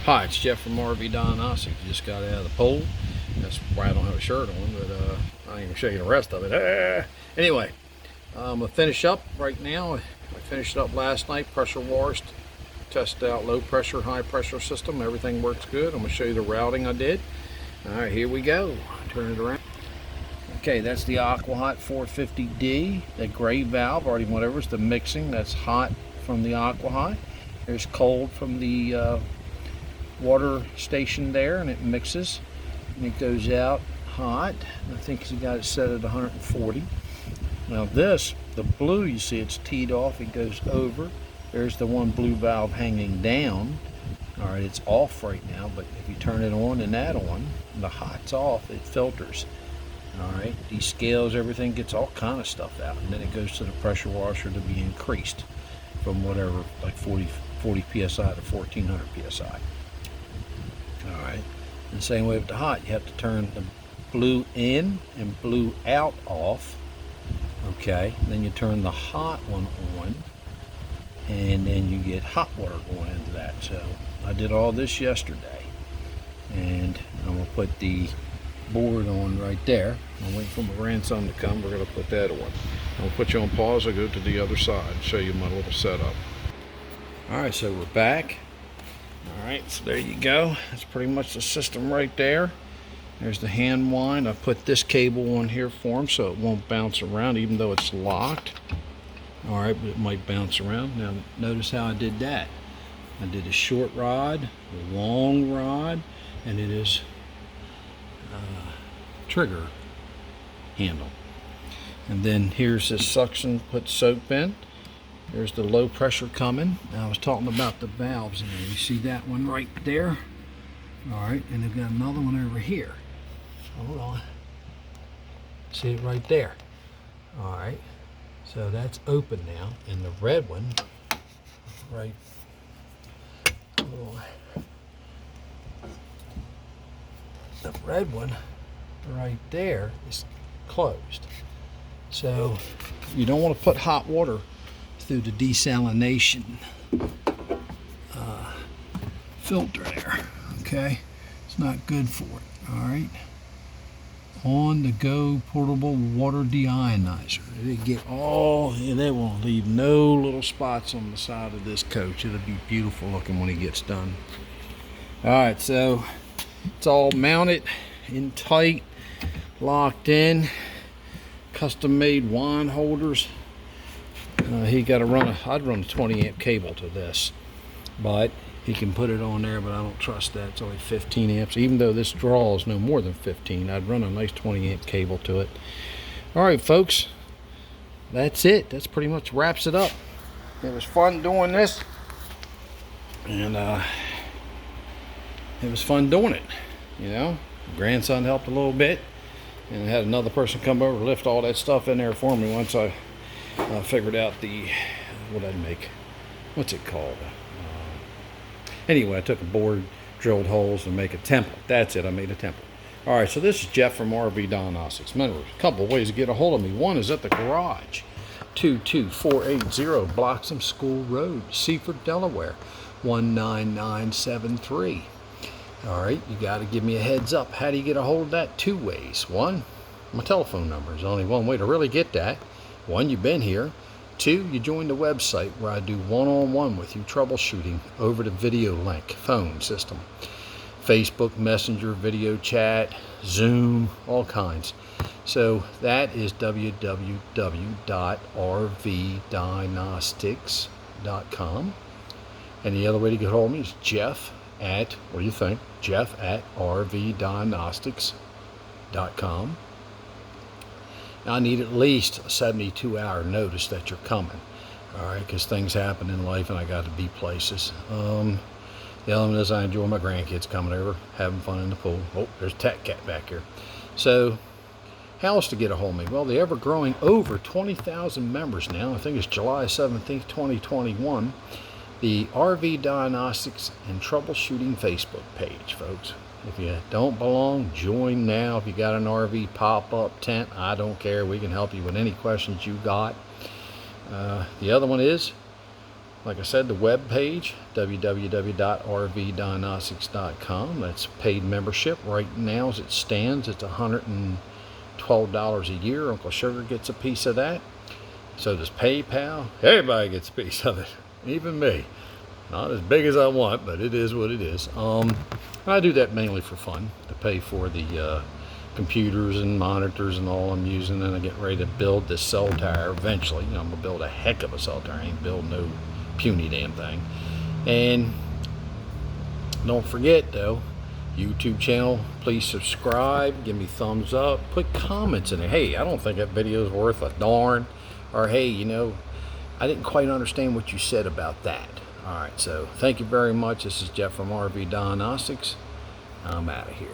Hi, it's Jeff from RV Diagnostics. Just got out of the pool. That's why I don't have a shirt on, but I ain't gonna show you the rest of it. Anyway, I'm gonna finish up right now. I finished up last night, pressure washed, tested out low pressure, high pressure system. Everything works good. I'm gonna show you the routing I did. All right, here we go. Turn it around. Okay, that's the AquaHot 450D, the gray valve, already whatever's the mixing. That's hot from the AquaHot. There's cold from the water station there, and it mixes and it goes out hot. I think he got it set at 140. Now this, the blue, you see it's teed off, it goes over. There's the one blue valve hanging down. All right, it's off right now, but if you turn it on and that on, the hot's off, it filters. All right, descales everything, gets all kind of stuff out, and then it goes to the pressure washer to be increased from whatever, like 40 psi to 1400 psi. All right, and the same way with the hot, you have to turn the blue in and blue out off. Okay, and then you turn the hot one on, and then you get hot water going into that. So I did all this yesterday, and I'm gonna put the board on right there. I'm waiting for my grandson to come. We're gonna put that on. I'll put you on pause. I'll go to the other side and show you my little setup. All right, so we're back. All right, so there you go. That's pretty much the system right there. There's the hand wind. I put this cable on here for him so it won't bounce around, even though it's locked. All right, but it might bounce around. Now, notice how I did that. I did a short rod, a long rod, and it is trigger handle. And then here's this suction, put soap in. There's the low pressure coming. Now I was talking about the valves in there. You see that one right there? All right, and they've got another one over here. Hold on. See it right there. All right, so that's open now. And the red one, right, the red one right there is closed. So you don't want to put hot water through the desalination filter there. Okay, it's not good for it. All right, on the go portable water deionizer. They get all, they won't leave no little spots on the side of this coach. It'll be beautiful looking when it gets done. All right, so it's all mounted in tight, locked in, custom made wine holders. He got to run I'd run a 20 amp cable to this, but he can put it on there, but I don't trust that. It's only 15 amps. Even though this draws no more than 15, I'd run a nice 20 amp cable to it. All right, folks, that's it. That's pretty much wraps it up. It was fun doing this, and it was fun doing it. You know, grandson helped a little bit, and I had another person come over to lift all that stuff in there for me once I figured out the, what I'd make, what's it called? Anyway, I took a board, drilled holes, and make a template. That's it, I made a template. All right, so this is Jeff from RV Diagnostics. Remember, a couple ways to get a hold of me. One is at the garage, 22480 Bloxham School Road, Seaford, Delaware, 19973. All right, you got to give me a heads up. How do you get a hold of that? Two ways. One, my telephone number. There's only one way to really get that. One, you've been here. Two, you join the website where I do one-on-one with you troubleshooting over the video link phone system. Facebook, Messenger, video chat, Zoom, all kinds. So that is www.rvdiagnostics.com. And the other way to get hold of me is Jeff at, what do you think? Jeff at rvdiagnostics.com. I need at least a 72-hour notice that you're coming. All right, because things happen in life and I got to be places. The other one is I enjoy my grandkids coming over, having fun in the pool. Oh, there's a Tech Cat back here. So, how else to get a hold of me? Well, the ever-growing over 20,000 members now. I think it's July 17th, 2021. The RV Diagnostics and Troubleshooting Facebook page, folks. If you don't belong, join now. If you got an RV pop-up tent, I don't care. We can help you with any questions you got. The other one is like I said, the web page, www.rvdiagnostics.com. That's paid membership. Right now, as it stands, it's $112 a year. Uncle Sugar gets a piece of that. So does PayPal. Everybody gets a piece of it, even me. Not as big as I want, but it is what it is. I do that mainly for fun, to pay for the computers and monitors and all I'm using, and I get ready to build this cell tower eventually. I'm gonna build a heck of a cell tower. I ain't build no puny damn thing. And don't forget though, YouTube channel, please subscribe, give me thumbs up, put comments in there. Hey, I don't think that video is worth a darn, or hey, I didn't quite understand what you said about that. All right, so thank you very much. This is Jeff from RV Diagnostics. I'm out of here.